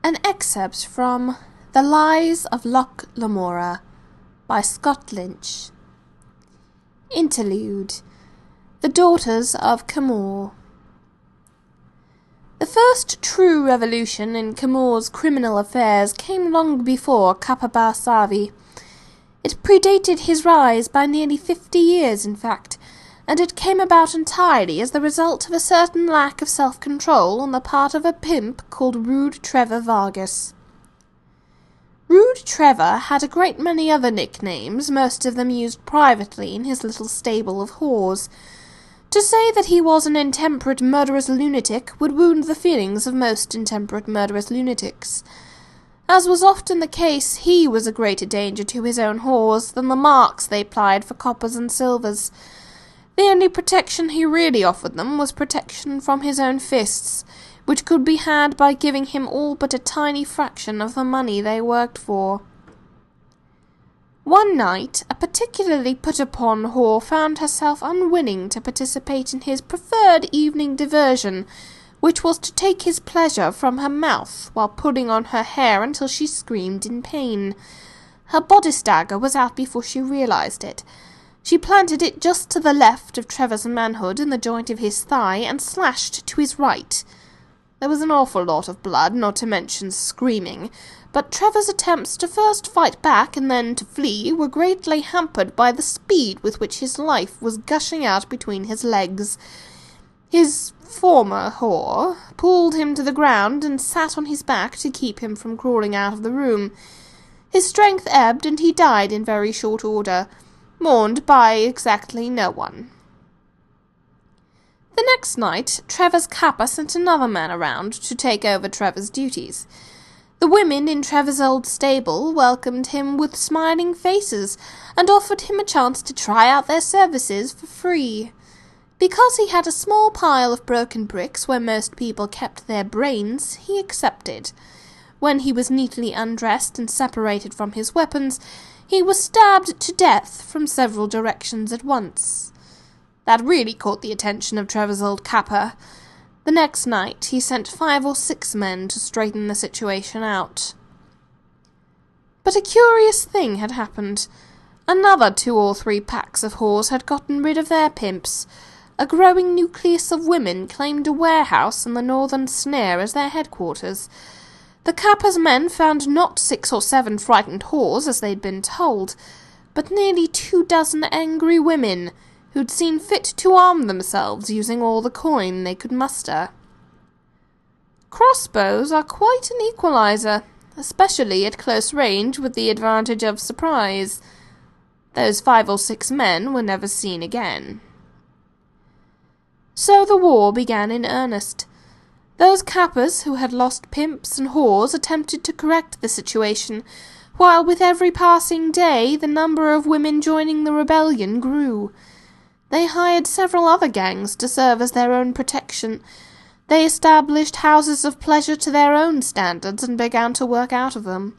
An excerpt from The Lies of Locke Lamora by Scott Lynch. Interlude. The Daughters of Camorr. The first true revolution in Camorr's criminal affairs came long before Capa Barsavi. It predated his rise by nearly 50 years, in fact, and it came about entirely as the result of a certain lack of self-control on the part of a pimp called Rude Trevor Vargas. Rude Trevor had a great many other nicknames, most of them used privately in his little stable of whores. To say that he was an intemperate murderous lunatic would wound the feelings of most intemperate murderous lunatics. As was often the case, he was a greater danger to his own whores than the marks they plied for coppers and silvers. The only protection he really offered them was protection from his own fists, which could be had by giving him all but a tiny fraction of the money they worked for. One night, a particularly put-upon whore found herself unwilling to participate in his preferred evening diversion, which was to take his pleasure from her mouth while pulling on her hair until she screamed in pain. Her bodice dagger was out before she realized it. She planted it just to the left of Trevor's manhood in the joint of his thigh and slashed to his right. There was an awful lot of blood, not to mention screaming, but Trevor's attempts to first fight back and then to flee were greatly hampered by the speed with which his life was gushing out between his legs. His former whore pulled him to the ground and sat on his back to keep him from crawling out of the room. His strength ebbed and he died in very short order, mourned by exactly no one. The next night, Trevor's Capa sent another man around to take over Trevor's duties. The women in Trevor's old stable welcomed him with smiling faces and offered him a chance to try out their services for free. Because he had a small pile of broken bricks where most people kept their brains, he accepted. When he was neatly undressed and separated from his weapons, he was stabbed to death from several directions at once. That really caught the attention of Trevor's old Capa. The next night he sent 5 or 6 men to straighten the situation out. But a curious thing had happened. Another 2 or 3 packs of whores had gotten rid of their pimps. A growing nucleus of women claimed a warehouse in the northern Snare as their headquarters. The Capa's men found not 6 or 7 frightened whores, as they'd been told, but nearly 24 angry women, who'd seen fit to arm themselves using all the coin they could muster. Crossbows are quite an equalizer, especially at close range with the advantage of surprise. Those 5 or 6 men were never seen again. So the war began in earnest. Those Capas who had lost pimps and whores attempted to correct the situation, while with every passing day the number of women joining the rebellion grew. They hired several other gangs to serve as their own protection. They established houses of pleasure to their own standards and began to work out of them.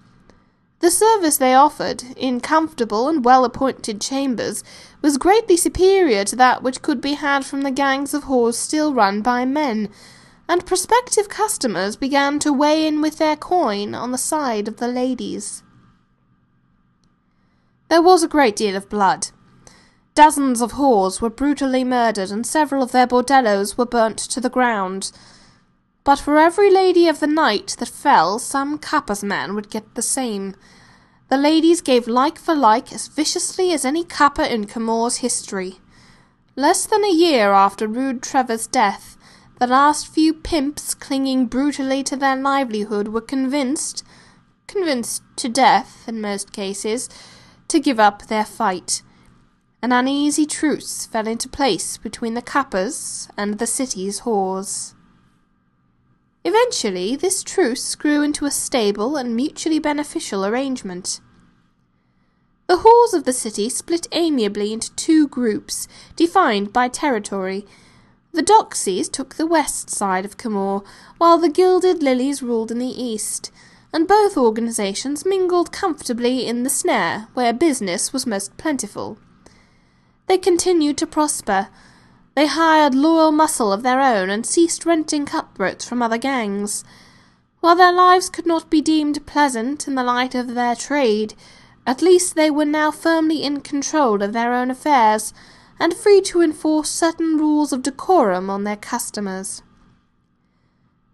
The service they offered, in comfortable and well-appointed chambers, was greatly superior to that which could be had from the gangs of whores still run by men, and prospective customers began to weigh in with their coin on the side of the ladies. There was a great deal of blood. Dozens of whores were brutally murdered and several of their bordellos were burnt to the ground. But for every lady of the night that fell, some Capa's man would get the same. The ladies gave like for like as viciously as any Capa in Camorr's history. Less than a year after Rude Trevor's death, the last few pimps clinging brutally to their livelihood were convinced to death in most cases, to give up their fight. An uneasy truce fell into place between the Capas and the city's whores. Eventually, this truce grew into a stable and mutually beneficial arrangement. The whores of the city split amiably into 2 groups, defined by territory. The Doxies took the west side of Camorr, while the Gilded Lilies ruled in the east, and both organizations mingled comfortably in the Snare, where business was most plentiful. They continued to prosper. They hired loyal muscle of their own and ceased renting cutthroats from other gangs. While their lives could not be deemed pleasant in the light of their trade, at least they were now firmly in control of their own affairs, and free to enforce certain rules of decorum on their customers.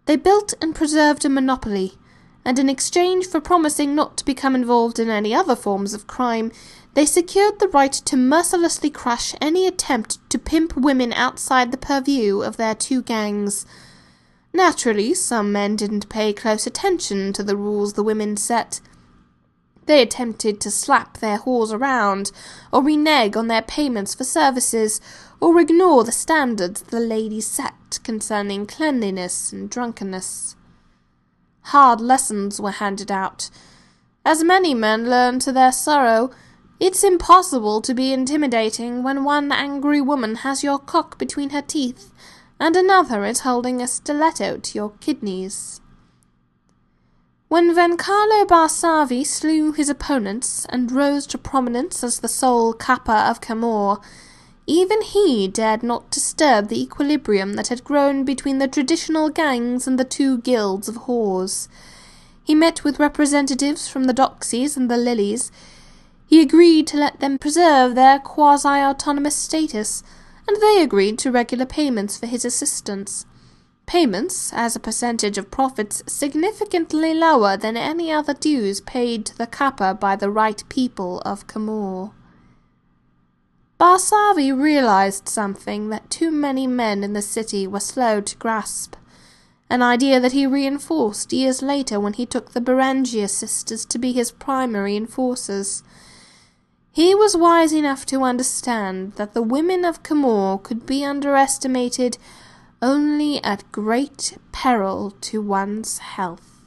They built and preserved a monopoly, and in exchange for promising not to become involved in any other forms of crime, they secured the right to mercilessly crush any attempt to pimp women outside the purview of their two gangs. Naturally, some men didn't pay close attention to the rules the women set. They attempted to slap their whores around, or renege on their payments for services, or ignore the standards the ladies set concerning cleanliness and drunkenness. Hard lessons were handed out. As many men learned to their sorrow, it's impossible to be intimidating when one angry woman has your cock between her teeth, and another is holding a stiletto to your kidneys. When Vencarlo Barsavi slew his opponents and rose to prominence as the sole Capa of Camorr, even he dared not disturb the equilibrium that had grown between the traditional gangs and the two guilds of whores. He met with representatives from the Doxies and the Lilies. He agreed to let them preserve their quasi-autonomous status, and they agreed to regular payments for his assistance. Payments, as a percentage of profits, significantly lower than any other dues paid to the Capa by the right people of Camorr. Barsavi realized something that too many men in the city were slow to grasp, an idea that he reinforced years later when he took the Berengia sisters to be his primary enforcers. He was wise enough to understand that the women of Camorr could be underestimated only at great peril to one's health.